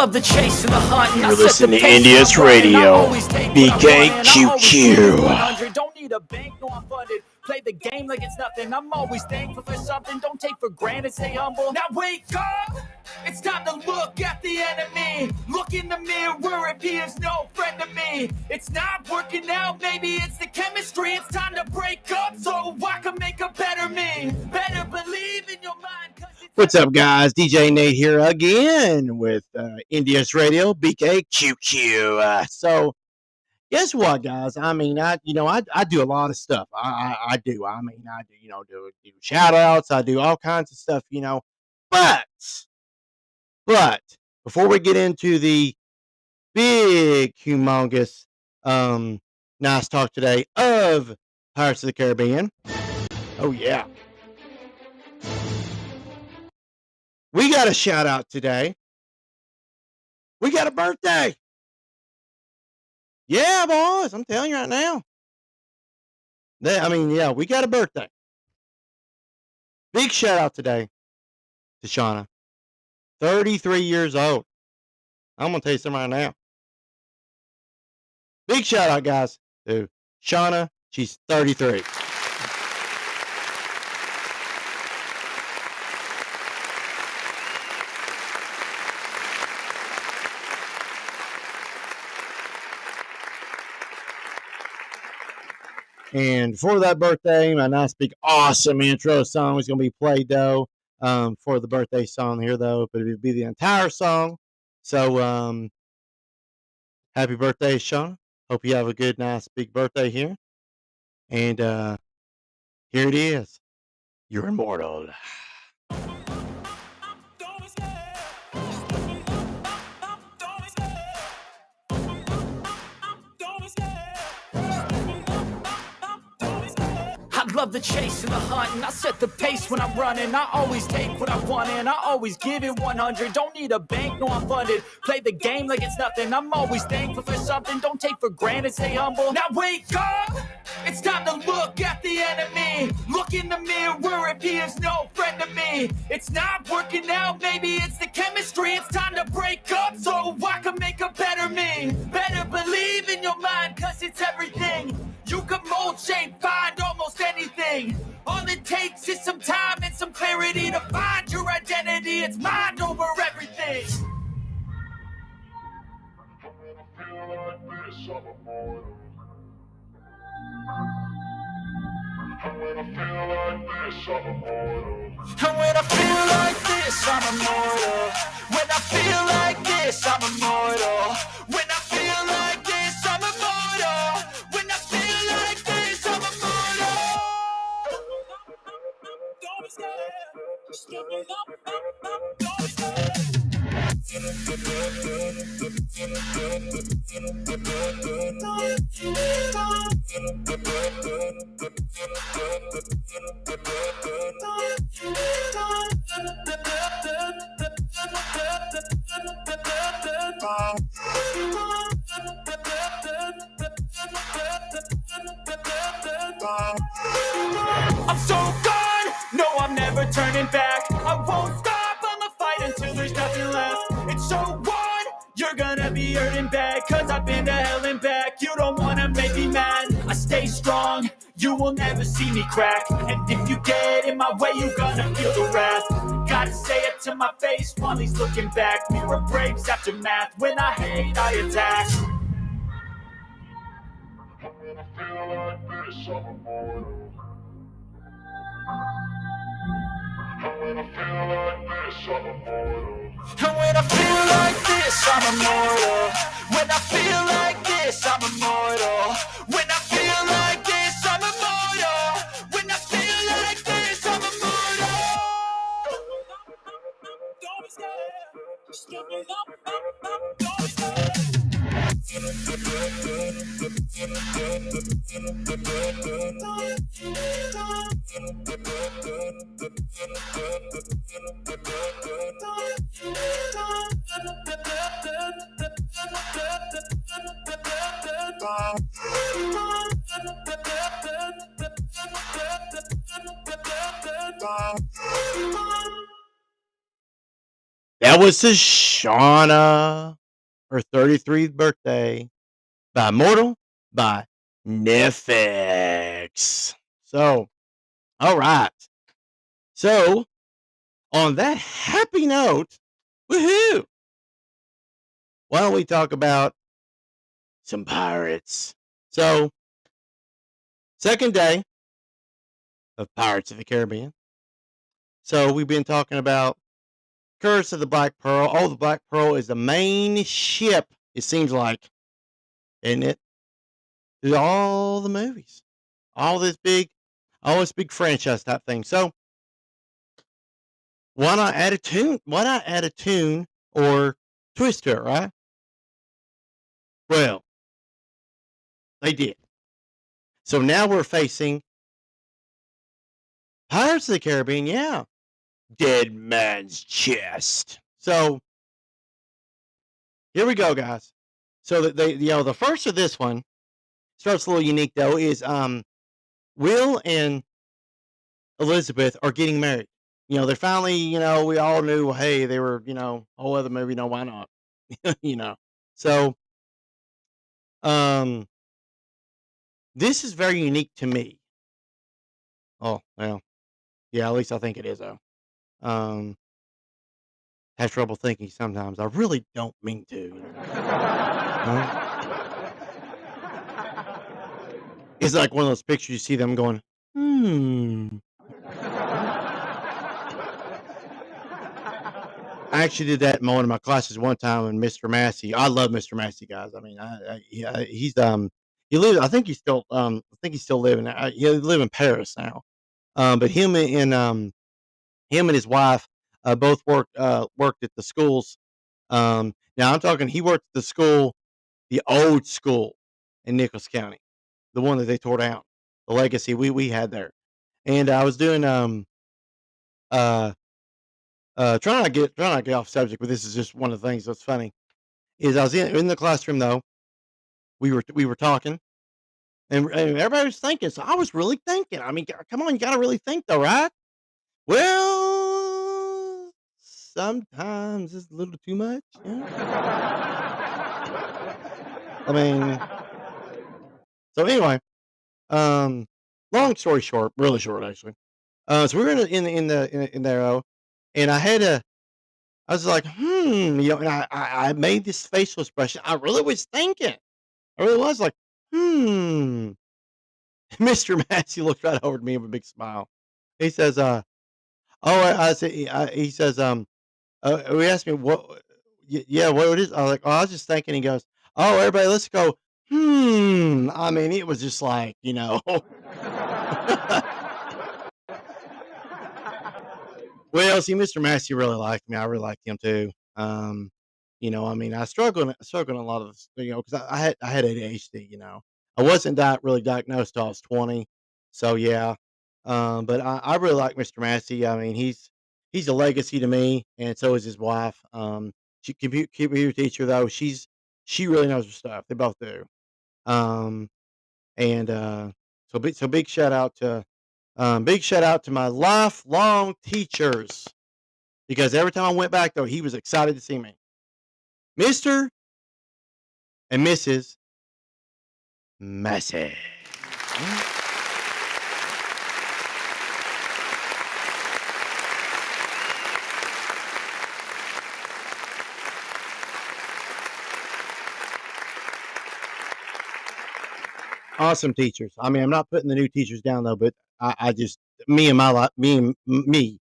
love the chase and the hunt. You're listening to NDS Radio, BKQQ. Don't need a bank, no, I'm funded. Play the game like it's nothing. I'm always thankful for something. Don't take for granted, stay humble. Now wake up! It's time to look at the enemy. Look in the mirror if he is no friend to me. It's not working out, maybe it's the chemistry. It's time to break up so I can make a better me. Better believe in your mind. What's up, guys? DJ Nate here again with NDS Radio, BKQQ. So, guess what, guys? I mean, I do a lot of stuff. I do, do shout outs. I do all kinds of stuff, But before we get into the big, humongous, nice talk today of Pirates of the Caribbean. Oh, yeah. We got a shout out today. We got a birthday. Yeah, boys, I'm telling you right now. We got a birthday. Big shout out today to Shauna. 33 years old. I'm going to tell you something right now. Big shout out, guys, to Shauna. She's 33. And for that birthday, my nice big awesome intro song is going to be played though for the birthday song here though, but it'll be the entire song. So happy birthday, Shauna. Hope you have a good, nice big birthday here. And here it is. You're immortal. I love the chase and the hunt, and I set the pace when I'm running. I always take what I want, and I always give it 100. Don't need a bank, no, I'm funded. Play the game like it's nothing. I'm always thankful for something. Don't take for granted, stay humble. Now wake up! It's time to look at the enemy. Look in the mirror if he is no friend to me. It's not working out, maybe it's the chemistry. It's time to break up so I can make a better me. Better believe in your mind, cause it's everything. You can mold, shape, find almost anything. All it takes is some time and some clarity to find your identity. It's mind over everything. When I feel like this, I'm immortal. And when I feel like this, I'm immortal. When I feel like this, I'm immortal. When I feel like this, I'm immortal. When I feel like this, I'm immortal. Don't be scared. Just give me up. Don't be scared. I'm so gone. No, I'm never turning back. I won't stop. I'ma fight until there's nothing left. It's so on. You're gonna be hurting bad, cause I've been to hell and back. You don't wanna make me mad. I stay strong. You will never see me crack. And if you get in my way, you're gonna feel the wrath. Gotta say it to my face while he's looking back. Mirror breaks after math. When I hate, I attack. When I feel like this, I'm immortal. When I feel like this, I'm immortal. And when I feel like this, I'm immortal. When I feel like this, I'm immortal. When I feel like this, I'm immortal. When I feel like this, I'm immortal. Don't be scared. Just give me up. Don't be scared. That was to Shauna, her 33rd birthday, by Mortal by Nefix. So, all right. So, on that happy note, woohoo! Why don't we talk about some pirates? So, second day of Pirates of the Caribbean. So, we've been talking about Curse of the Black Pearl. Oh, the Black Pearl is the main ship, it seems like, isn't it? Through all the movies. All this big franchise type thing. So, why not add a tune? Why not add a tune or twist to it, right? Well, they did. So now we're facing Pirates of the Caribbean, yeah. Dead Man's Chest. So here we go, guys. So the first of this one starts a little unique though, is Will and Elizabeth are getting married. They're finally, we all knew, well, hey, they were, whole other movie, no, why not? So this is very unique to me. Oh, well, yeah, at least I think it is though. Have trouble thinking sometimes. I really don't mean to. It's like one of those pictures you see them going, I actually did that in one of my classes one time, and Mr. Massey. I love Mr. Massey, guys. I mean, he's he lives. I think he's still living. He live in Paris now. But him and his wife both worked at the schools. Now I'm talking. He worked at the school, the old school in Nicholas County, the one that they tore down, the legacy we had there. And I was doing uh trying to get off subject, but this is just one of the things that's funny. Is I was in the classroom though. We were talking, and everybody was thinking. So I was really thinking. I mean, come on, you got to really think though, right? Well, sometimes it's a little too much. I mean, so anyway, long story short, really short actually. So we were in there, and I was like, and I made this facial expression. I really was thinking. I really was like, Mr. Massey looked right over to me with a big smile. He says, he says, he asked me yeah, what it is. I was like, oh, I was just thinking. He goes, oh, everybody, let's go. I mean, it was just like, Well, see, Mr. Massey really liked me. I really liked him too. I mean, I struggled in a lot of this, because I had ADHD. I wasn't really diagnosed till I was 20. So yeah, but I really like Mr. Massey. I mean, he's a legacy to me, and so is his wife. She computer teacher though. She really knows her stuff. They both do. Um, and big shout out to my lifelong teachers, because every time I went back though, he was excited to see me. Mr. and Mrs. Massey. Awesome teachers. I mean, I'm not putting the new teachers down though, but I just me and my life, me.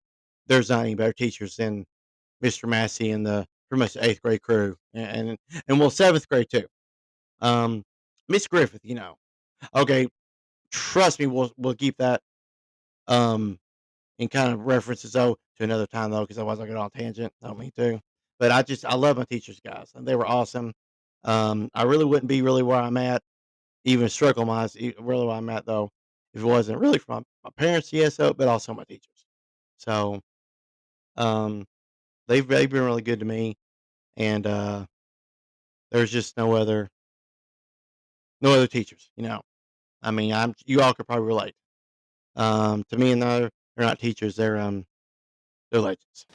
There's not any better teachers than Mr. Massey and the pretty much the 8th grade crew, and well, 7th grade too. Miss Griffith, okay, trust me, we'll keep that in kind of references though to another time though, because otherwise I get on a tangent. I don't mean to, but I love my teachers, guys, and they were awesome. I really wouldn't be really where I'm at, even struggle wise, really where I'm at though, if it wasn't really from my parents, yes, so, but also my teachers. So, um, they've been really good to me, and there's just no other teachers. I mean, you all could probably relate. To me and they're not teachers, they're legends.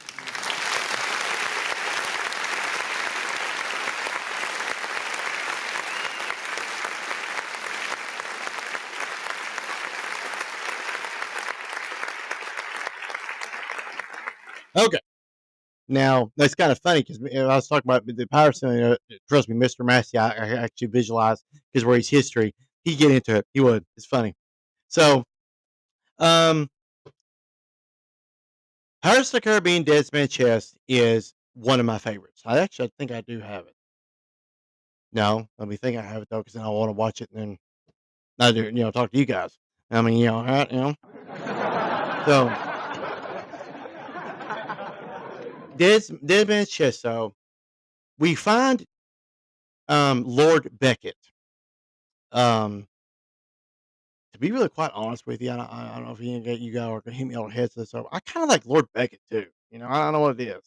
Okay. Now that's kind of funny because I was talking about the Pirates. Trust me, Mr. Massey, I actually visualize because where he's history, he'd get into it. He would. It's funny. So, um, Pirates of the Caribbean: Dead Man's Chest is one of my favorites. I think I do have it. No, let me think I have it though, because then I want to watch it and then I do, talk to you guys. I mean, right, So, Dead Man's Chest. So we find Lord Beckett. Um, to be really quite honest with you, I don't know if you guys are gonna hit me on the head to this. I kind of like Lord Beckett too. I don't know what it is.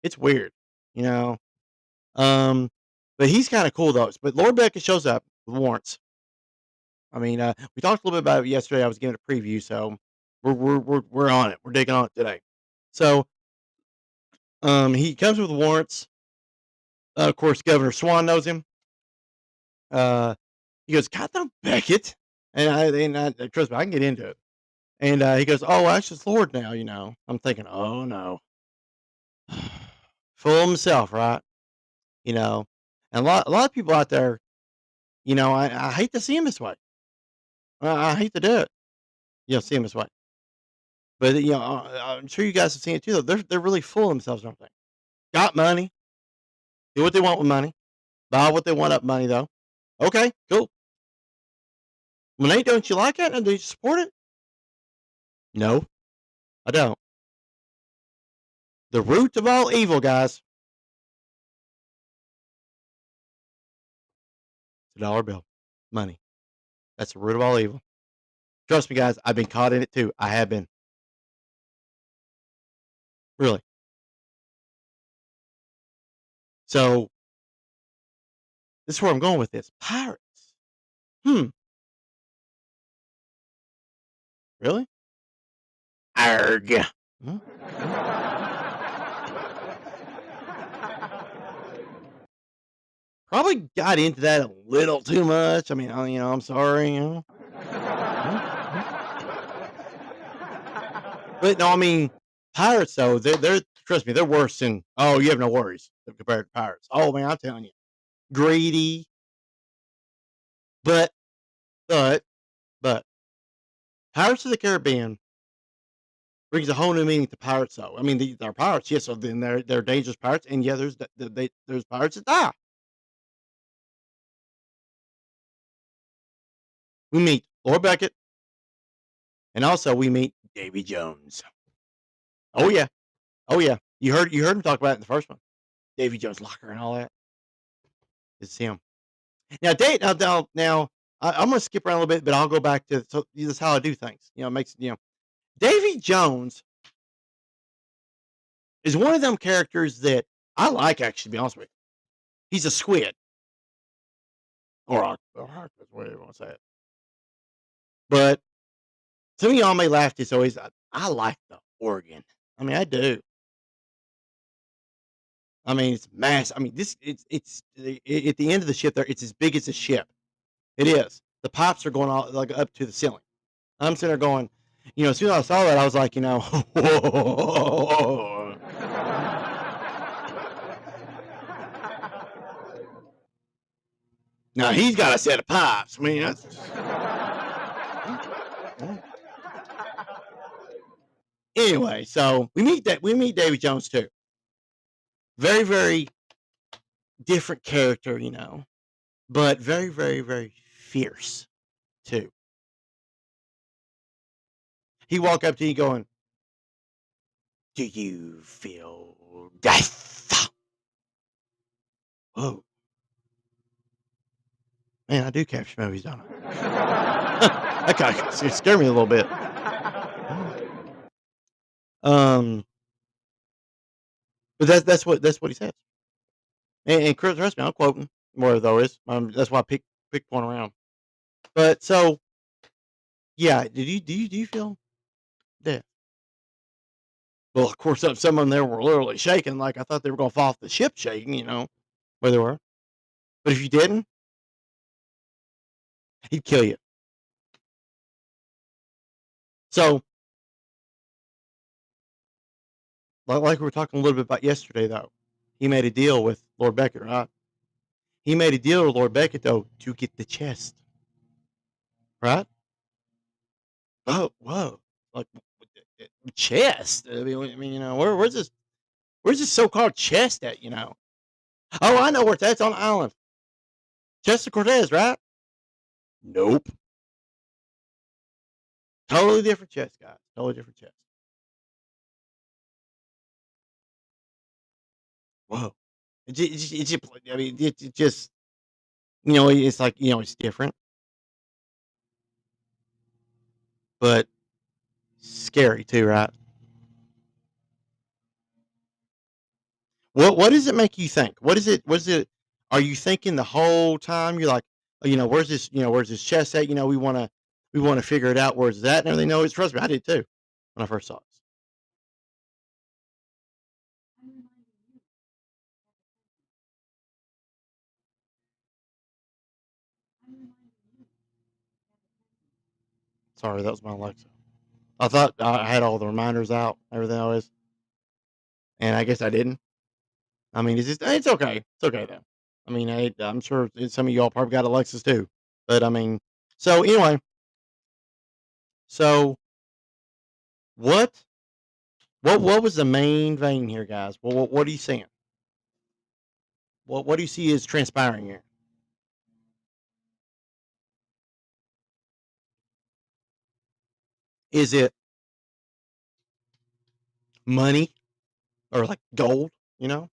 It's weird, you know. Um, but he's kind of cool though. But Lord Beckett shows up with warrants. I mean, we talked a little bit about it yesterday. I was giving a preview, so we're on it. We're digging on it today. So, he comes with warrants. Of course, Governor Swan knows him. He goes, "Goddamn Beckett," and trust me, I can get into it. And he goes, "Oh, that's just Lord now." I'm thinking, "Oh no, fool himself, right?" You know, and a lot of people out there, I hate to see him this way. I hate to do it. See him this way. But I'm sure you guys have seen it too. Though. They're really full of themselves, aren't they? Got money, do what they want with money, buy what they want up money though. Okay, cool. When don't you like it and do you support it? No, I don't. The root of all evil, guys, the dollar bill, money. That's the root of all evil. Trust me, guys. I've been caught in it too. I have been. Really. So this is where I'm going with this. Pirates. Hmm. Really? Arg. Hmm? Probably got into that a little too much. I mean, I'm sorry. But no, I mean, pirates though, they're trust me, they're worse than. Oh, you have no worries compared to pirates. Oh man, I'm telling you, greedy. But but but Pirates of the Caribbean brings a whole new meaning to pirates though. I mean, they're pirates, yes. So then they're dangerous pirates, and yeah, there's pirates that die. We meet Lord Beckett, and also we meet Davy Jones. Oh yeah, oh yeah. You heard him talk about it in the first one. Davy Jones locker and all that. It's him. Now, Dave. Now. I'm gonna skip around a little bit, but I'll go back to so this is how I do things. It makes Davy Jones is one of them characters that I like. Actually, to be honest with you, he's a squid or octopus, whatever you want to say it. But some of y'all may laugh this always. I like the organ. I mean, I do. I mean, it's mass. I mean, it's at the end of the ship there. It's as big as a ship. It is. The pipes are going all like up to the ceiling. I'm sitting there going, as soon as I saw that, I was like, whoa. Now he's got a set of pipes. I mean, that's. Anyway, so we meet Davy Jones too. Very, very different character, but very, very, very fierce too. He walk up to you going, "Do you feel death?" Whoa. Man, I do capture movies, don't I? That kind of scared me a little bit. But that's what he says. And Chris, trust me, I'm quoting more though is. That's why I picked one around. But so yeah, do you feel death? Well, of course, some of them there were literally shaking, like I thought they were going to fall off the ship, shaking. Where they were. But if you didn't, he'd kill you. So like we were talking a little bit about yesterday, though. He made a deal with Lord Beckett, right? He made a deal with Lord Beckett, though, to get the chest, right? Oh, whoa. Like, chest? where's this so-called chest at, Oh, I know where it's at. It's on the island. Chest of Cortez, right? Nope. Totally different chest, guys. Totally different chest. Whoa. I mean, it just, it's like, it's different, but scary too, right? What does it make you think? What is it? Are you thinking the whole time? You're like, where's this chest at? We want to figure it out. Where's that? And everything. No, it's trust me, I did too when I first saw this. Sorry, that was my Alexa. I thought I had all the reminders out, everything always, and I guess I didn't. I mean, it's okay. It's okay though. I mean, I'm sure some of y'all probably got Alexas too, but I mean, so anyway, so what what was the main vein here, guys? What are you seeing? What do you see is transpiring here? Is it money or like gold? You know,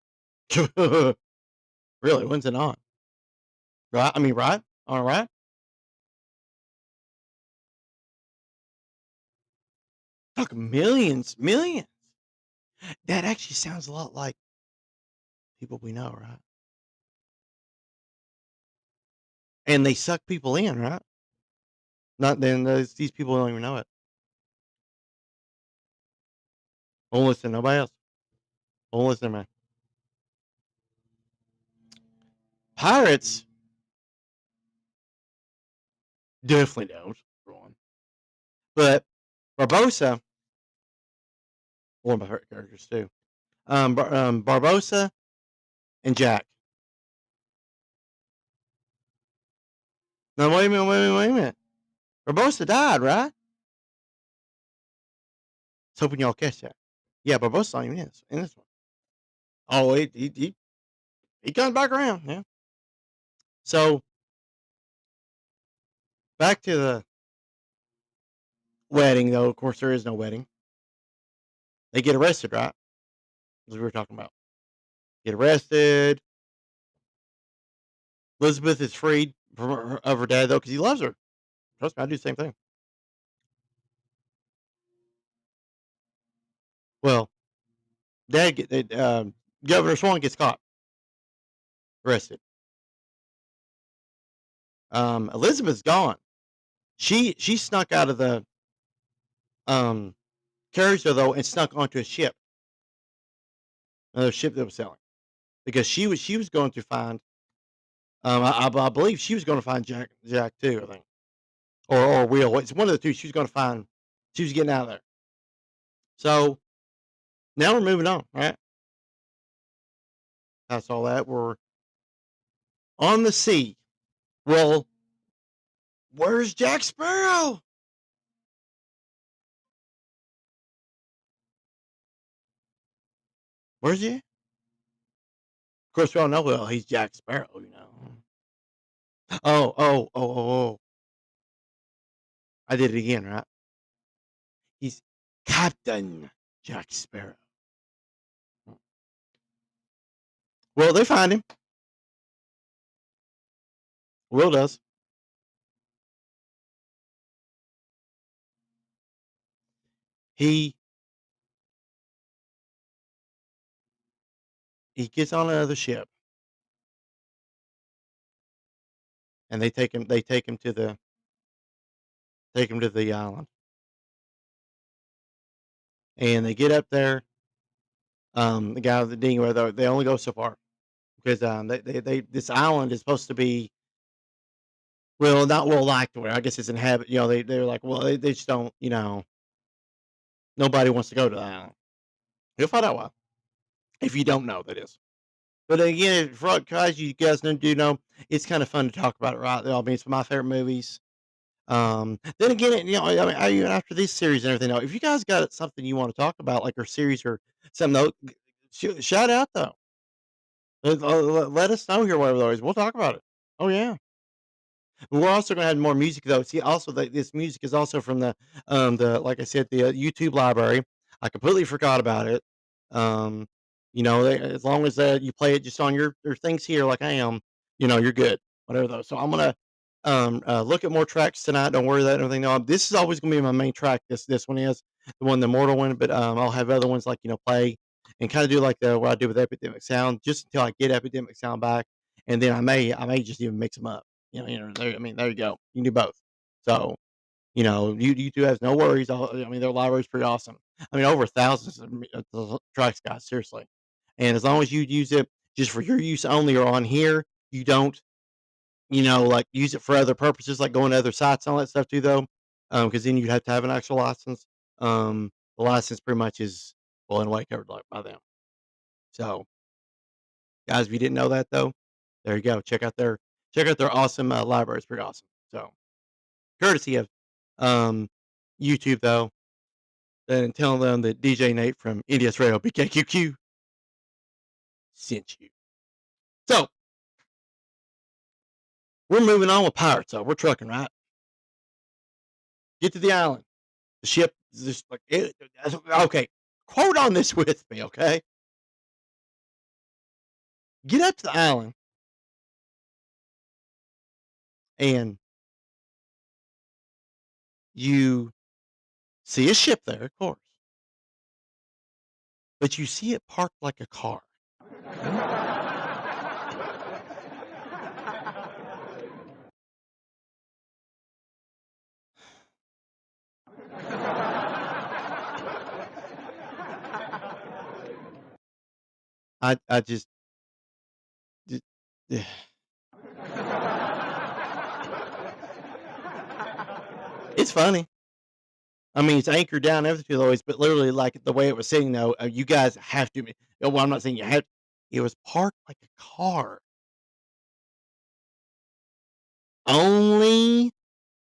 really? When's it on? Right? I mean, right? All right. Talk millions, millions. That actually sounds a lot like people we know, right? And they suck people in, right? Not then these people don't even know it. Don't listen to nobody else. Don't listen, man. Pirates definitely don't. For one. But Barbosa, one of my favorite characters too. Barbosa and Jack. Now wait a minute, wait a minute. Barbosa died, right? I was hoping y'all catch that. Yeah, Barbosa not even in this one. Oh, he comes back around. Yeah. So back to the wedding, though. Of course, there is no wedding. They get arrested, right? As we were talking about. Get arrested. Elizabeth is freed of her dad, though, because he loves her. Trust me, I do the same thing. Well, Governor Swan gets caught, arrested. Elizabeth's gone. She snuck out of the carriage, though, and snuck onto a ship, another ship that was sailing, because she was going to find. I believe she was going to find Jack too. I think, or Will. It's one of the two. She was going to find. She was getting out of there. So now we're moving on, right? That's all that. We're on the sea. Well, where's Jack Sparrow? Where's he? Of course, we all know. Well, he's Jack Sparrow. Oh. I did it again, right? He's Captain Jack Sparrow. Well, they find him. Will does. He gets on another ship, and they take him. They take him to the island, and they get up there. The guy with the dinghy, they only go so far because this island is supposed to be, well, not well liked. Where I guess it's inhabit. They're like, well, they just don't. Nobody wants to go to the island. You'll find out why. If you don't know, that is. But again, for guys, you guys do know, it's kind of fun to talk about it, right? I mean, it's my favorite movies. Then again, even after this series and everything, though, if you guys got something you want to talk about, like our series or something, though, shout out though. Let us know here, whatever those. We'll talk about it. Oh yeah. We're also gonna have more music though. See, also this music is also from the like I said, the YouTube library. I completely forgot about it. Um, as long as you play it just on your things here, like I am, you're good. Whatever though. So I'm gonna look at more tracks tonight. Don't worry that everything. No, this is always gonna be my main track. This one is the mortal one, but I'll have other ones like play and kind of do like the what I do with Epidemic Sound, just until I get Epidemic Sound back, and then I may just even mix them up. There, I mean, there you go. You can do both. So, YouTube has no worries. I mean, their library's pretty awesome. I mean, over thousands of tracks, guys, seriously. And as long as you use it just for your use only or on here, you don't, like use it for other purposes, like going to other sites and all that stuff too, though. Because then you'd have to have an actual license. The license pretty much is, well, in a way covered like by them. So, guys, if you didn't know that though, there you go. Check out their awesome library. It's pretty awesome. So, courtesy of um, YouTube, though, and telling them that DJ Nate from NDS Radio BKQQ sent you. So, we're moving on with pirates, though. We're trucking, right? Get to the island. The ship is just like, okay, quote on this with me, okay? Get up to the island and you see a ship there, of course, but you see it parked like a car. I just, it's funny. I mean, it's anchored down everything always, but literally, like the way it was saying, though, you guys have to. Well, I'm not saying you have. It was parked like a car. Only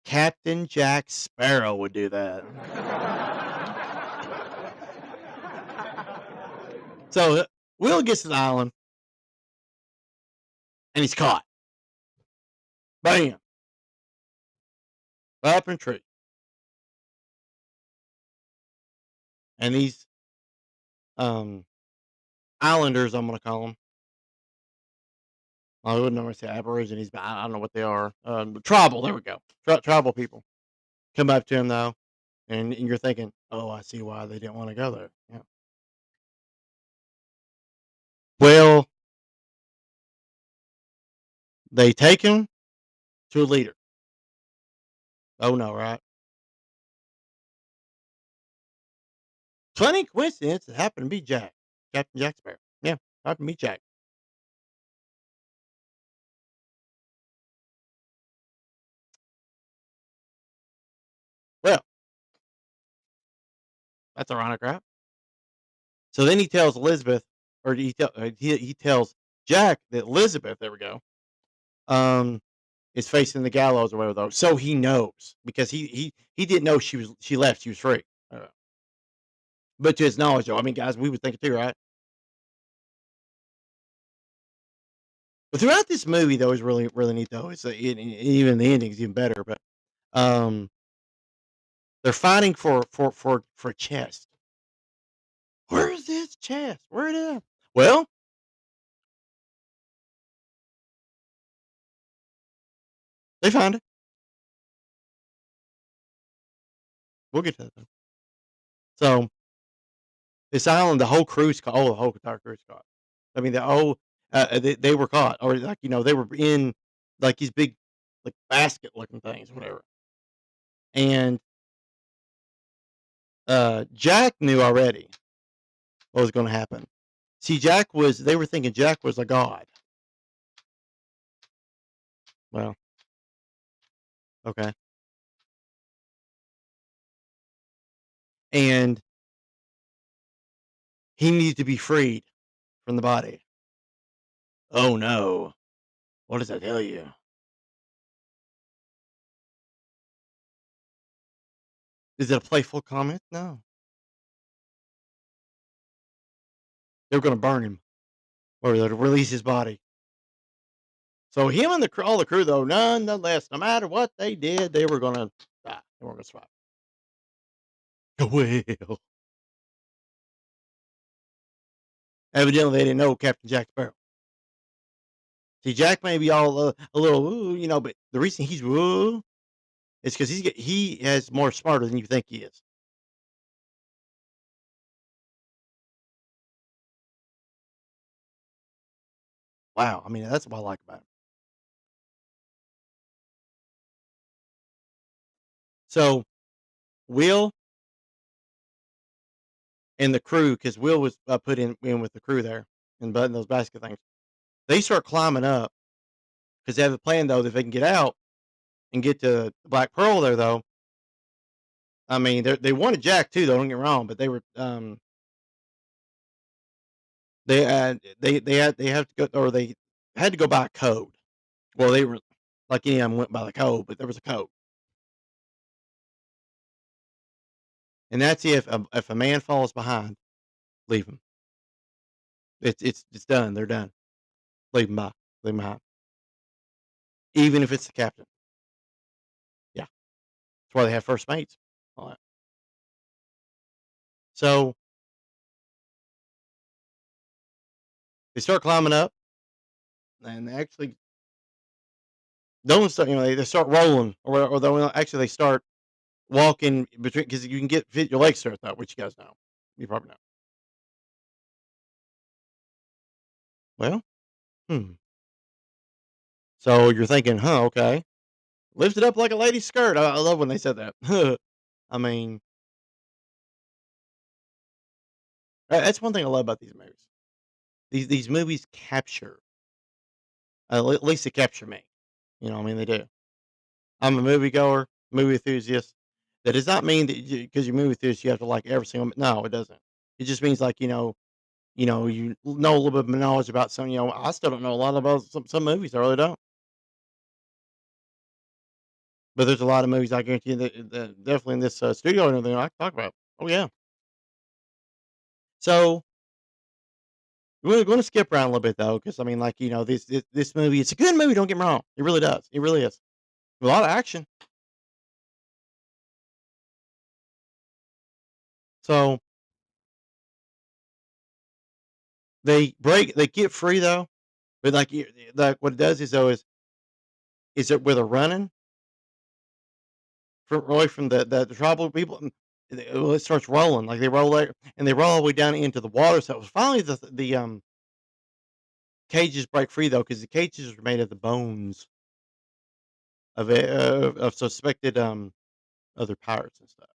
Captain Jack Sparrow would do that. So Will gets to the island, and he's caught. Bam! Up in a tree. And these islanders, I'm gonna call them. I wouldn't normally say aborigines, but I don't know what they are. Tribal. There we go. Tribal people come up to him though, and you're thinking, "Oh, I see why they didn't want to go there." Yeah. Well, they take him to a leader. Oh no, right? Funny coincidence. It happened to be Jack, Captain Jack Sparrow. Yeah, happened to be Jack. Well, that's ironic, right? So then he tells Elizabeth, or he tells Jack that Elizabeth, there we go, um, is facing the gallows or whatever. Though, so he knows because he didn't know she left. She was free. But to his knowledge, though, I mean, guys, we would think it too, right? But throughout this movie, though, is really really neat. Though, even the ending is even better. But um, they're fighting for chest. Where's this chest? Where it is? Well, they find it. We'll get to that. Though. So this island, the whole crew's caught. Oh, the whole entire crew's caught. I mean, the whole they were caught, or like they were in like these big like basket looking things, whatever. And Jack knew already what was going to happen. See, they were thinking Jack was a god. Well, okay. And He needs to be freed from the body. Oh no. What does that tell you? Is it a playful comment? No. They were going to burn him or they'd release his body. So him and all the crew, though, nonetheless, no matter what they did, they were going to die. They weren't going to survive. Well, evidently they didn't know Captain Jack Sparrow. See, Jack may be all a little, ooh, but the reason he's ooh is because he is more smarter than you think he is. Wow, I mean that's what I like about him. So Will and the crew, because Will was put in with the crew there and button those basket things. They start climbing up because they have a plan though that if they can get out and get to Black Pearl there though. I mean, they wanted Jack too. Though, don't get me wrong, but they were they have to go or they had to go by a code. Well, they were like any of them went by the code, but there was a code, and that's if a man falls behind, leave him. It's done. They're done. Leave him by. Leave him behind, even if it's the captain. Yeah, that's why they have first mates. All that. So they start climbing up, and they actually don't start. They start rolling, or they start walking between because you can get your legs start that, which you guys know. You probably know. Well, hmm. So you're thinking, huh? Okay, lift it up like a lady's skirt. I love when they said that. I mean, that's one thing I love about these movies. These movies capture, at least they capture me. I mean, they do. I'm a moviegoer, movie enthusiast. That does not mean that because you're a movie enthusiast, you have to like every single. No, it doesn't. It just means like you know a little bit of knowledge about some. I still don't know a lot about some movies. I really don't. But there's a lot of movies I guarantee you that definitely in this studio and everything I can talk about. Oh yeah. So we're going to skip around a little bit though, because I mean, like this movie, it's a good movie. Don't get me wrong, it really does. It really is a lot of action. So they get free though, but like what it does is though is that where they're running from away from the tribal people. It starts rolling like they roll there, and they roll all the way down into the water. So it was finally the cages break free though, because the cages are made of the bones of suspected other pirates and stuff.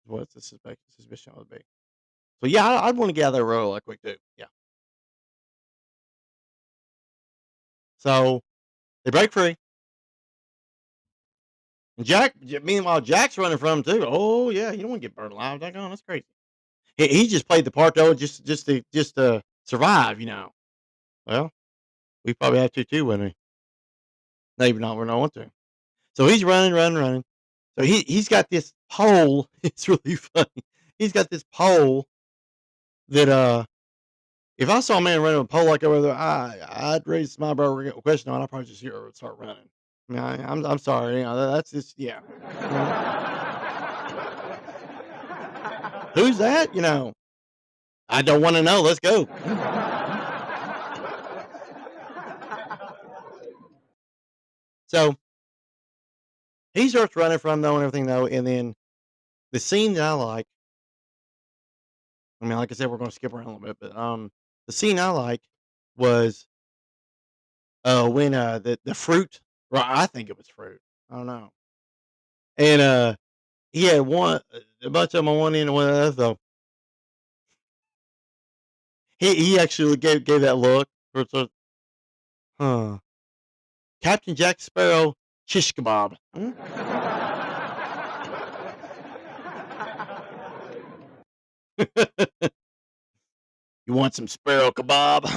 What's the suspicion would be? So yeah, I'd want to get out of there real like quick too. Yeah. So they break free, and Meanwhile, Jack's running from him too. Oh yeah, you don't want to get burned alive. That's crazy. He just played the part though, just to survive. Well, we probably have to too, wouldn't we? Maybe not. We don't want to. So he's running, running, running. So he's got this pole. It's really funny. He's got this pole that if I saw a man running a pole like over there, I'd raise my question on. I'd probably just start running. I mean, I'm sorry. That's just yeah. Who's that? I don't want to know. Let's go. So he starts running from though and everything though, and then the scene that I like. I mean, like I said, we're going to skip around a little bit, but the scene I like was when the fruit. Well, I think it was fruit. I don't know. And he had a bunch of them on one end and one on the other. Though he actually gave that look. Huh? Captain Jack Sparrow shish kebab. Hmm? want some sparrow kebab?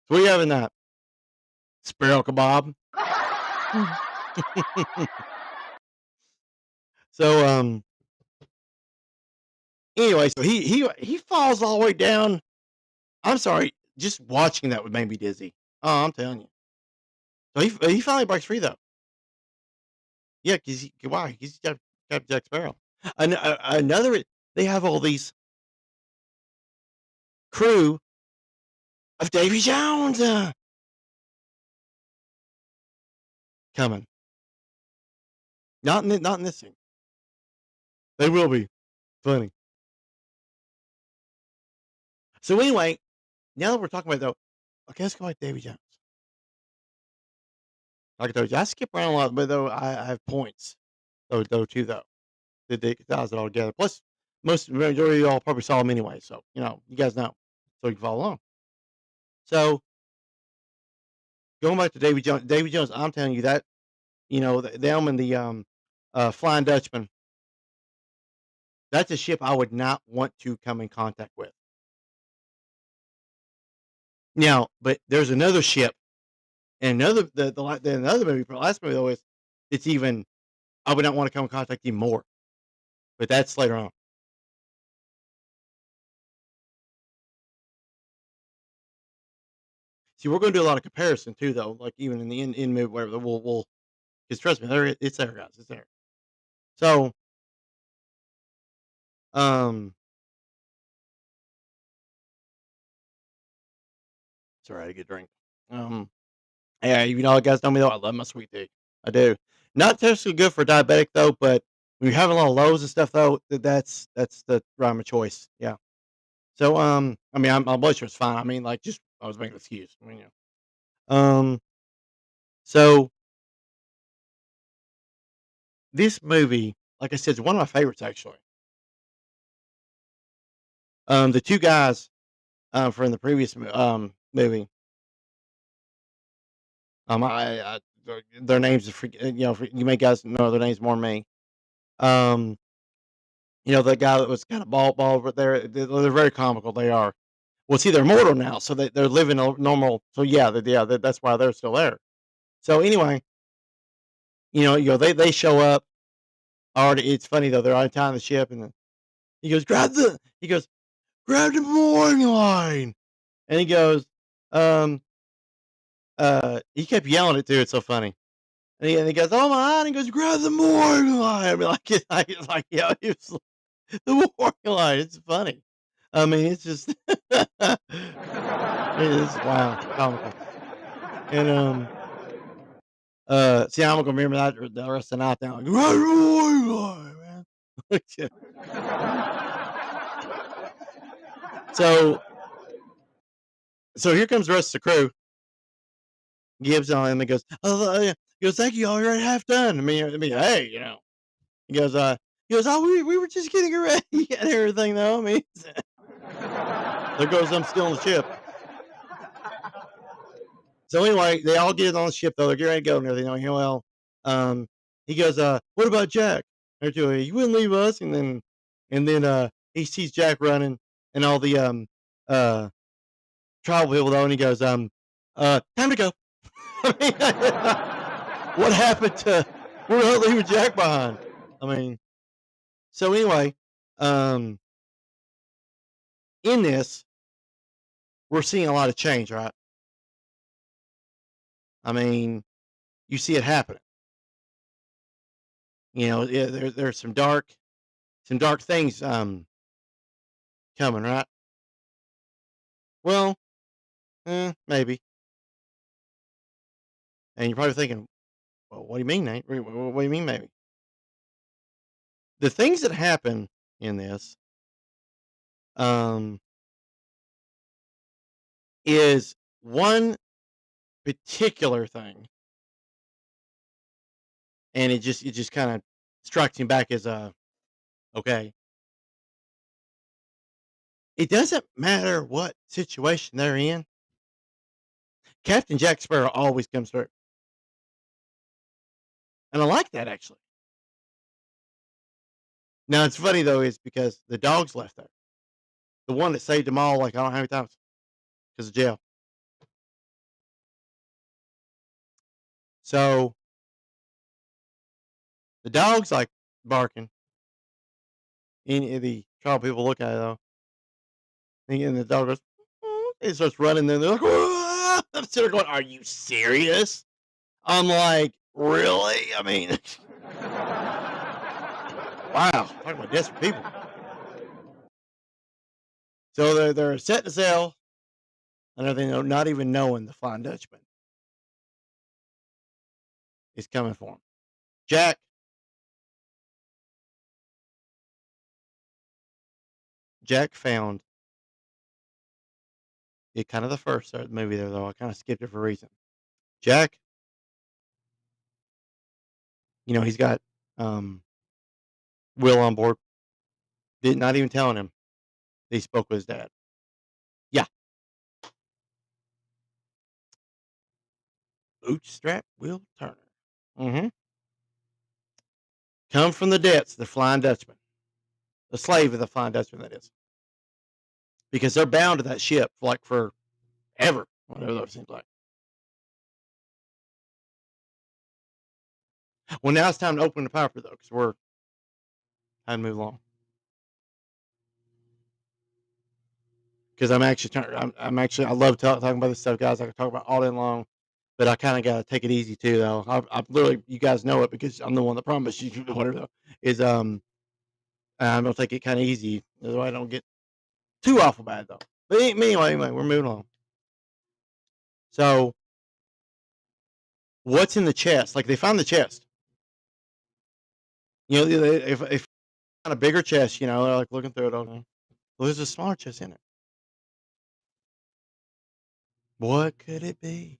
So we having that sparrow kebab. So anyway, so he falls all the way down. I'm sorry, just watching that would make me dizzy. Oh, I'm telling you. So he finally breaks free though. Yeah, because why? He's got Jack Sparrow. Another, they have all these crew of Davy Jones coming. Not in this thing. They will be funny. So anyway, now that we're talking about it, though, okay, let's go back to Davy Jones. Like I told you, I skip around a lot, but though I have points. Though too though. They ties it all together. Plus, majority of y'all probably saw them anyway, so you guys know, so you can follow along. So going back to Davy Jones, I'm telling you that them and the Flying Dutchman. That's a ship I would not want to come in contact with. Now, but there's another ship, and another another movie, the last movie though is it's even I would not want to come in contact even more. But that's later on. See, we're going to do a lot of comparison too, though. Like even in the in movie, whatever. We'll because trust me, it's there, guys. It's there. So, um, sorry, I had a good drink. Yeah, you guys know me though. I love my sweet tea. I do. Not necessarily good for diabetic though, but when you're having a lot of lows and stuff though, that's the rhyme of choice. Yeah. So, I mean, my blood sugar's fine. I mean, like, just I was making an excuse. I mean, so this movie, like I said, is one of my favorites actually. The two guys, from the previous movie, their names are you may guys know their names more than me. Um, the guy that was kind of bald over there, they're very comical. They are. Well, see, they're mortal now, so they're living a normal. So yeah, that's why they're still there. So anyway, they show up. Already, it's funny though. They're on time the ship, and then he goes, grab the mooring line, and he goes, um, he kept yelling it too. It's so funny, and he goes, oh my, and he goes, grab the mooring line. I mean, yeah, it's the mooring line. It's funny. I mean, it's just, it is wow, comical, and see, I'm gonna remember that the rest of the night. Now, grab the mooring line, man. So here comes the rest of the crew. Gibbs on him and goes, oh, yeah. He goes, thank you, all right, half done. I mean, hey, He goes, oh, we were just getting ready and everything, though. I mean, there goes I'm still on the ship. So anyway, they all get on the ship though. They're getting ready to go and everything. He goes, what about Jack? You wouldn't leave us, and then he sees Jack running and all the tribal people though, and he goes, time to go. I mean, what happened to we're not leaving Jack behind? I mean, so anyway, in this, we're seeing a lot of change, right? I mean, you see it happening. There's some dark things coming, right? Well, maybe. And you're probably thinking, well, what do you mean, Nate? What do you mean, maybe? The things that happen in this is one particular thing, and it just kind of strikes him back as okay. It doesn't matter what situation they're in. Captain Jack Sparrow always comes through, and I like that actually. Now it's funny though, is because the dogs left there. The one that saved them all, like I don't know how many times, because of jail. So the dog's like barking. Any of the trial people look at it though, and the dog goes, it starts running. Then they're like, "Whoa!" I'm sitting there going, "Are you serious?" I'm like, "Really?" I mean, wow, talking about desperate people. So they're set to sail, and everything, not even knowing the Flying Dutchman is coming for them. Jack found it kind of the first movie there, though. I kind of skipped it for a reason. Jack, he's got Will on board. Did not even telling him that he spoke with his dad. Yeah. Bootstrap Will Turner. Mm-hmm. Come from the depths, the Flying Dutchman. The slave of the Flying Dutchman, that is. Because they're bound to that ship like forever, whatever that seems like. Well, now it's time to open the pipe, though, because we're trying to move along. Because I'm actually trying. I love talking about this stuff, guys. I can talk about all day long, but I kind of got to take it easy too, though. I literally, you guys know it because I'm the one that promised you whatever though is I'm gonna take it kind of easy so I don't get too awful bad though. But anyway, we're moving on. So, what's in the chest? Like they found the chest. If find a bigger chest, they're like looking through it. Okay, well, there's a smaller chest in it. What could it be?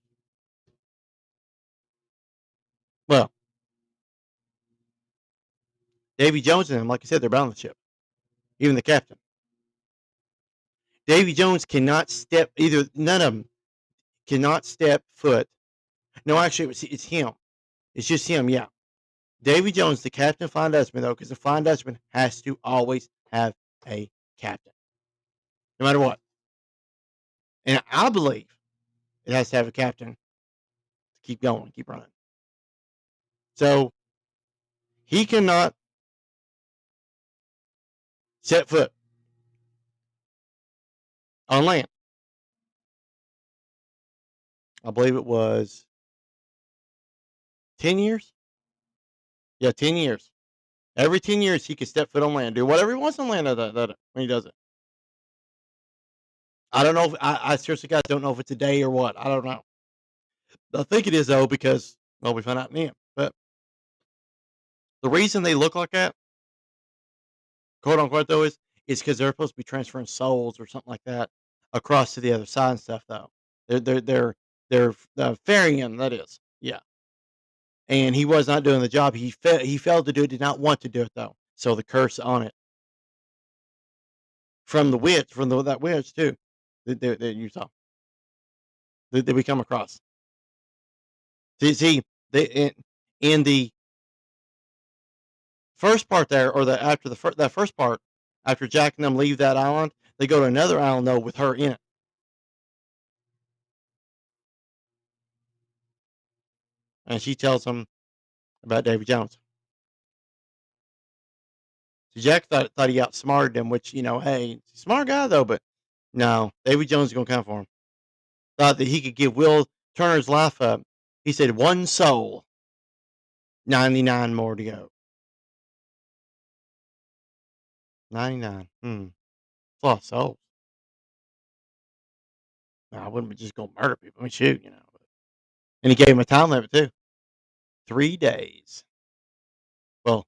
Well, Davy Jones and them, like I said, they're bound the ship. Even the captain. Davy Jones cannot step either. None of them cannot step foot. No, actually, it's him. It's just him. Yeah, Davy Jones, the captain, Flying Dutchman, though, because the Flying Dutchman has to always have a captain, no matter what. And I believe it has to have a captain to keep going, keep running. So he cannot set foot on land. I believe it was 10 years. Yeah, 10 years. Every 10 years, he can step foot on land, do whatever he wants on land when he does it. I don't know. I seriously, guys, don't know if it's a day or what. I don't know. I think it is, though, because, well, we found out in the end. But the reason they look like that, quote unquote, though, is because they're supposed to be transferring souls or something like that across to the other side and stuff, though. They're ferrying, that is. Yeah. And he was not doing the job. He failed to do it, did not want to do it, though. So the curse on it. From the witch, that witch, too, that you saw, that we come across. See, they in the first part there, or after that first part, after Jack and them leave that island, they go to another island though with her in it, and she tells them about Davy Jones. So Jack thought he outsmarted him, which hey, smart guy though, but no, Davy Jones is gonna come for him. Thought that he could give Will Turner's life up. He said, "One soul, 99 more to go." 99. It's a lot of souls. Now, I wouldn't just go murder people. I mean, shoot, And he gave him a time limit too. 3 days. Well,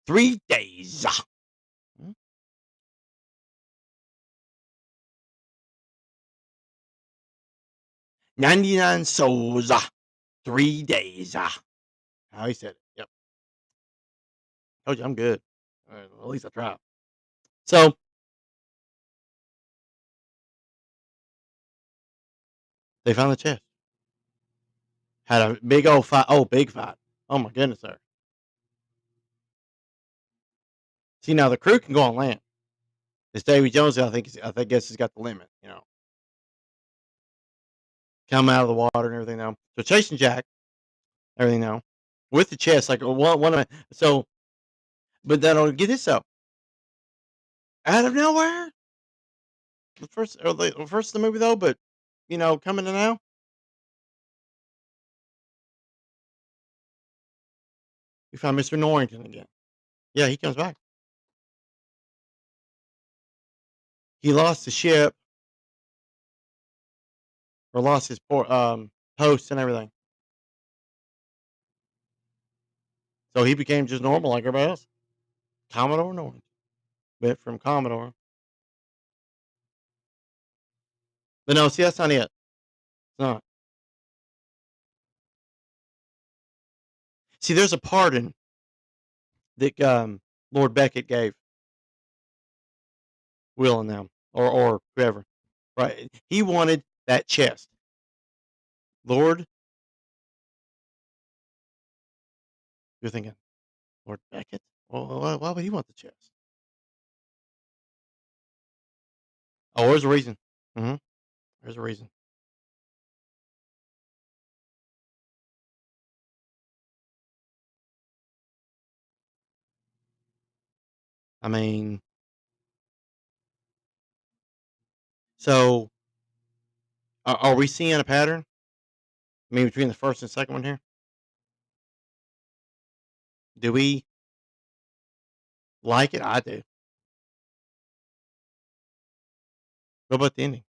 3 days. Hmm? 99 souls. 3 days. How he said it. Yep. Told you I'm good. At least I tried. So they found the chest. Had a big old fight. Oh, big fight. Oh my goodness, sir. See, now the crew can go on land. It's Davy Jones. I guess has got the limit. Come out of the water and everything now. So chasing Jack, everything now, with the chest, like one of my, so. But then get this though, out of nowhere, the first of the movie though, but coming to now, we found Mr. Norrington again. Yeah, he comes back. He lost the ship or lost his post and everything, so he became just normal like everybody else. Commodore Norrington went from Commodore, but no, see that's not it. It's not. See, there's a pardon that Lord Beckett gave Will and them, or whoever, right? He wanted that chest. Lord, you're thinking, Lord Beckett? Well, why would he want the chest? Oh, there's a reason. hmm There's a reason. I mean, so are we seeing a pattern? I mean, between the first and second one here, do we like it? I do. What about the ending?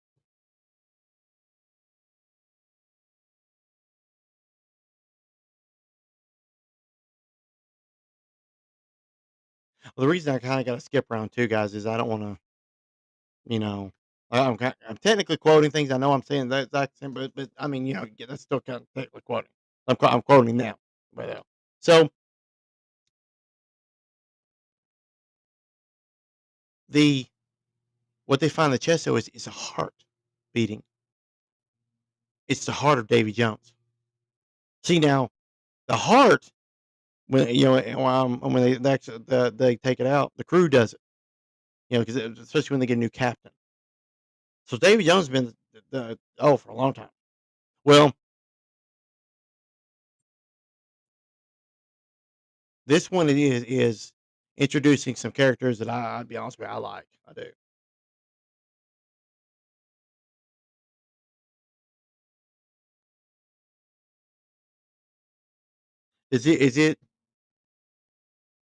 Well, the reason I kind of got to skip around too, guys, is I don't want to, you know, I'm technically quoting things. I know I'm saying that exact same, but I mean, yeah, that's still kind of technically quoting. I'm quoting now, right now. So the what they find in the chest though is a heart beating. It's the heart of Davy Jones. See now, the heart when when they take it out, the crew does it. Because especially when they get a new captain. So Davy Jones has been for a long time. Well, this one is introducing some characters that I'd be honest with you, I like. I do. Is it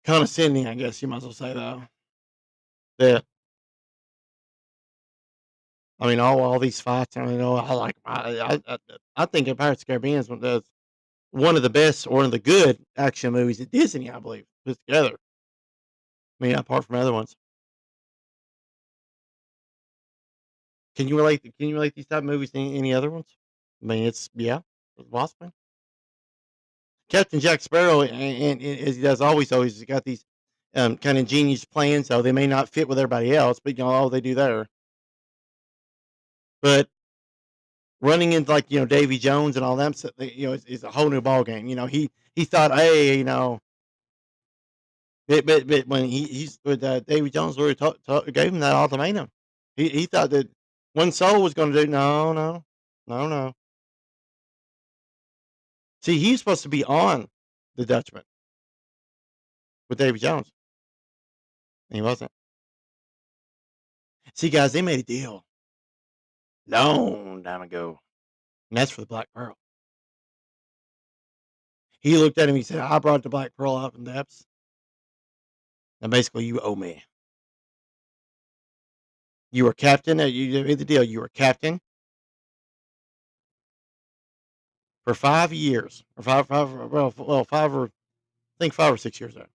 condescending? I guess you might as well say though. That I mean, all these fights. I mean, I like. I think Pirates of the Caribbean is one of the best or one of the good action movies at Disney. I believe put together. I mean, apart from other ones. Can you relate these type of movies to any other ones? I mean, it's possible. Captain Jack Sparrow, and as he does always got these kind of ingenious plans. So they may not fit with everybody else, but all they do there. But running into like Davy Jones and all them, is a whole new ball game. He thought, hey, but when he's with Davy Jones, already gave him that ultimatum. He thought that one soul was going to do no, no, no, no. See, he's supposed to be on the Dutchman with Davy Jones, and he wasn't. See, guys, they made a deal long time ago, and that's for the Black Pearl. He looked at him. He said, "I brought the Black Pearl out from the depths, and basically, you owe me. You were captain. You made the deal. You were captain for 5 years, or five or I think 5 or 6 years there."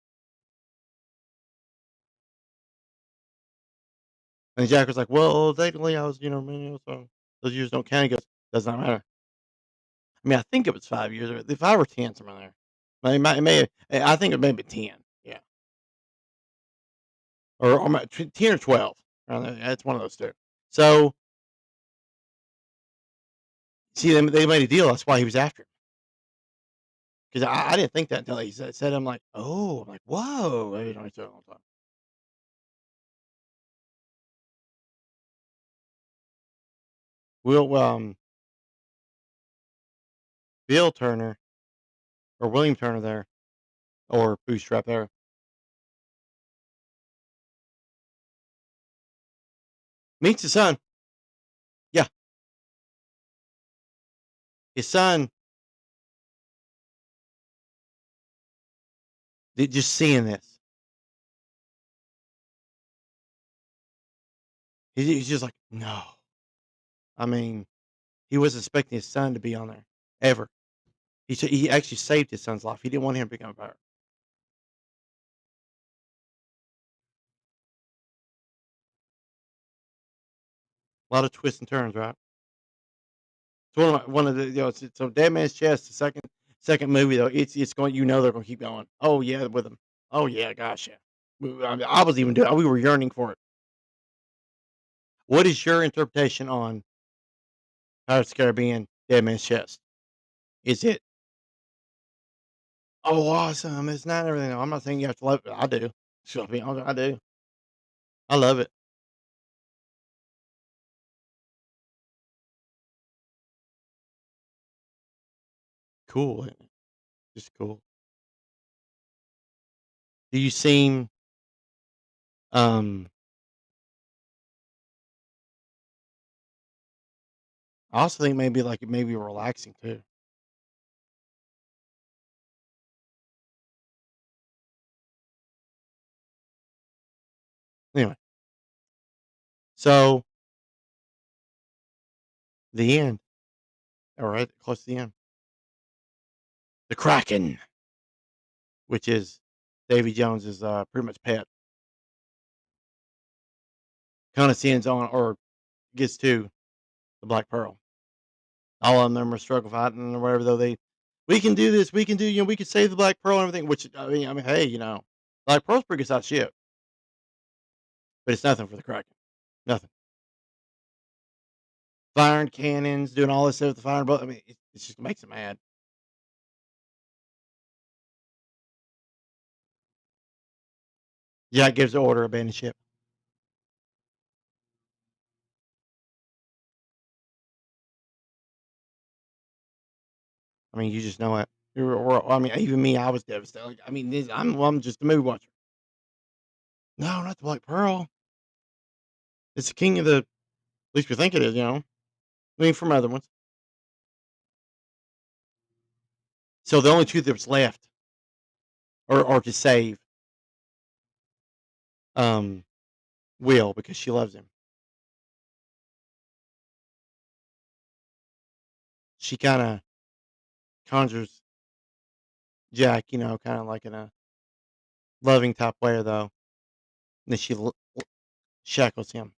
And Jack was like, "Well, technically, I was, so those years don't count." He goes, "Does not matter. I mean, I think it was 5 years, or the 5 or 10 somewhere there. I think it may be 10. Yeah, or 10 or 12. It's one of those two. So see, they made a deal. That's why he was after him. Because I didn't think that until he said, "I'm like, oh, I'm like, whoa." I didn't know he said it all the time. Will Bill Turner or William Turner there or Bootstrap there. Meets his son. Yeah, his son. Just seeing this, he's just like, no. I mean, he wasn't expecting his son to be on there ever. He actually saved his son's life. He didn't want him to become a pirate. A lot of twists and turns, right? It's one of the so Dead Man's Chest, the second movie though. It's going. They're going to keep going. Oh yeah, with him. Oh yeah, gosh yeah. I was even doing. We were yearning for it. What is your interpretation on Pirates of the Caribbean, Dead Man's Chest? Is it, oh, awesome? It's not everything. I'm not saying you have to love it. I do. So, I do. I love it. Cool. Ain't it? Just cool. Do you seem, um, I also think maybe like it may be relaxing too. Anyway, so the end. All right, close to the end. The Kraken, which is Davy Jones's pretty much pet, kind of sends on or gets to the Black Pearl. All of them are struggle fighting or whatever. Though we can do this. We can do. We can save the Black Pearl and everything. Which I mean, hey, Black Pearl's pretty good size ship, but it's nothing for the Kraken. Nothing. Firing cannons, doing all this stuff with the firing boat. I mean, it just makes it mad. Jack gives the order, abandon ship. I mean, you just know it. I mean, even me, I was devastated. Like, I mean, I'm just a movie watcher. No, not the Black Pearl. It's the king of the. At least we think it is. I mean, from other ones. So the only two that's left, or to save, um, Will because she loves him. She kind of conjures Jack, kind of like in a loving type way, though. And then she shackles him,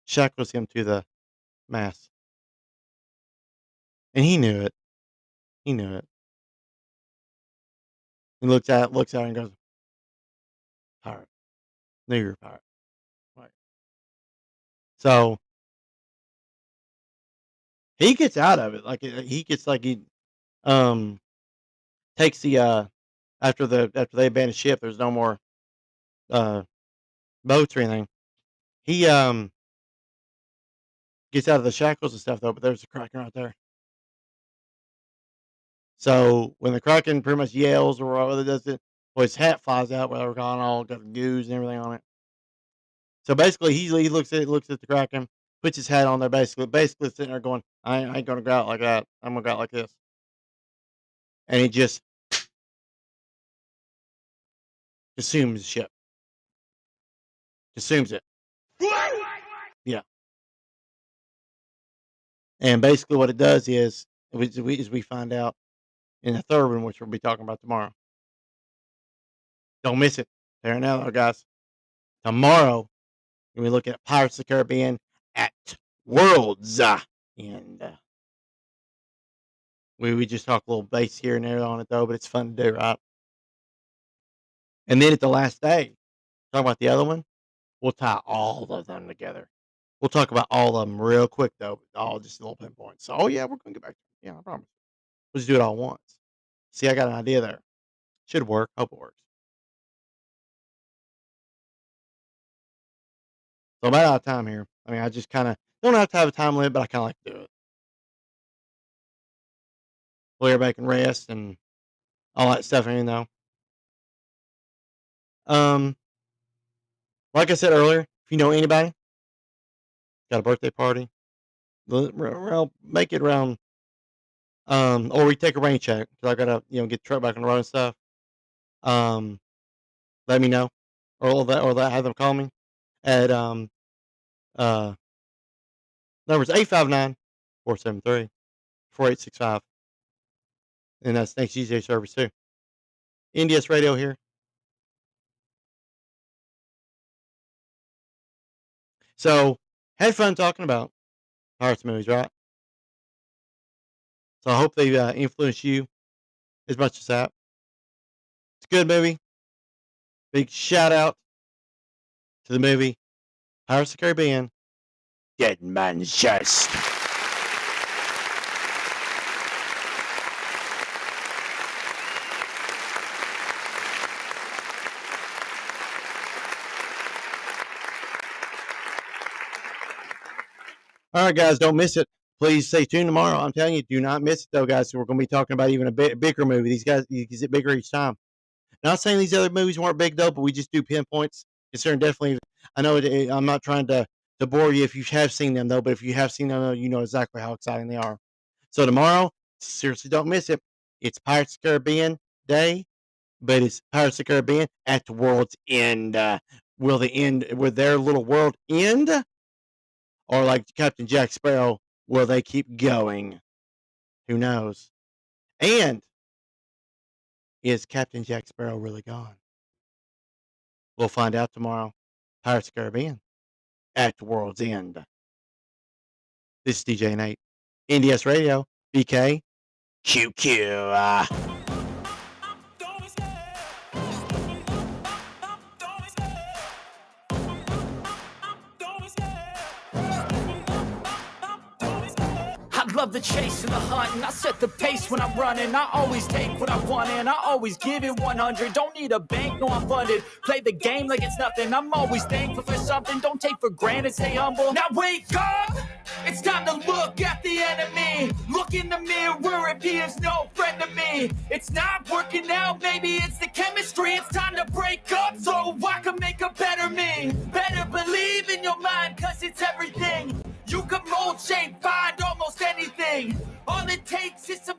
shackles him to the mast, and he knew it. He knew it. He looks at her and goes, "Pirate, knew you're a pirate." Right. So he gets out of it. Like he gets like he um takes the after they abandon ship. There's no more uh boats or anything. He gets out of the shackles and stuff though. But there's a Kraken right there. So when the Kraken pretty much yells or whatever does it, well, his hat flies out, whatever, gone all got the goose and everything on it. So basically, he looks at the Kraken, puts his hat on there, basically sitting there going, I ain't gonna go out like that. I'm gonna go out like this, and he just consumes the ship, consumes it. Yeah, and basically what it does is, we find out in the third one, which we'll be talking about tomorrow. Don't miss it. There now, guys. Tomorrow, when we look at Pirates of the Caribbean at Worlds. And we just talk a little base here and there on it though, but it's fun to do, right? And then at the last day, talk about the other one. We'll tie all of them together. We'll talk about all of them real quick though, all just little pinpoints. So, oh yeah, we're gonna get back. Yeah, I promise. We'll just do it all at once. See, I got an idea there. Should work. Hope it works. So I'm about out of time here. I mean, I just kind of don't have to have a time limit, but I kind of like to do it. Well, everybody can rest and all that stuff, you know. Like I said earlier, if you know anybody got a birthday party, well, make it around, or we take a rain check because I gotta, get the truck back on the road and stuff. Let me know, or have them call me at uh numbers 859-473-4865, and that's next DJ service too. NDS Radio here. So had fun talking about Pirates movies, right? So I hope they influence you as much as that. It's a good movie. Big shout out to the movie Pirates of the Caribbean, Dead Man's Chest. All right, guys, don't miss it. Please stay tuned tomorrow. I'm telling you, do not miss it, though, guys. We're going to be talking about even a bigger movie. These guys, you get bigger each time. Not saying these other movies weren't big, though, but we just do pinpoints. Considering definitely, I know I'm not trying to bore you if you have seen them, though, but if you have seen them, you know exactly how exciting they are. So tomorrow, seriously, don't miss it. It's Pirates of the Caribbean Day, but it's Pirates of the Caribbean at the world's end. Will their little world end? Or like Captain Jack Sparrow, will they keep going? Who knows? And is Captain Jack Sparrow really gone? We'll find out tomorrow. Pirates of the Caribbean at the world's end. This is DJ Nate. NDS Radio, BKQQ. I love the chase and the hunt, and I set the pace when I'm running. I always take what I want, and I always give it 100. Don't need a bank, no, I'm funded. Play the game like it's nothing. I'm always thankful for something. Don't take for granted, stay humble. Now wake up! It's time to look at the enemy. Look in the mirror if he is no friend to me. It's not working out, maybe it's the chemistry. It's time to break up so I can make a better me. Better believe in your mind, cause it's everything. You can mold, shape, find almost anything. All it takes is some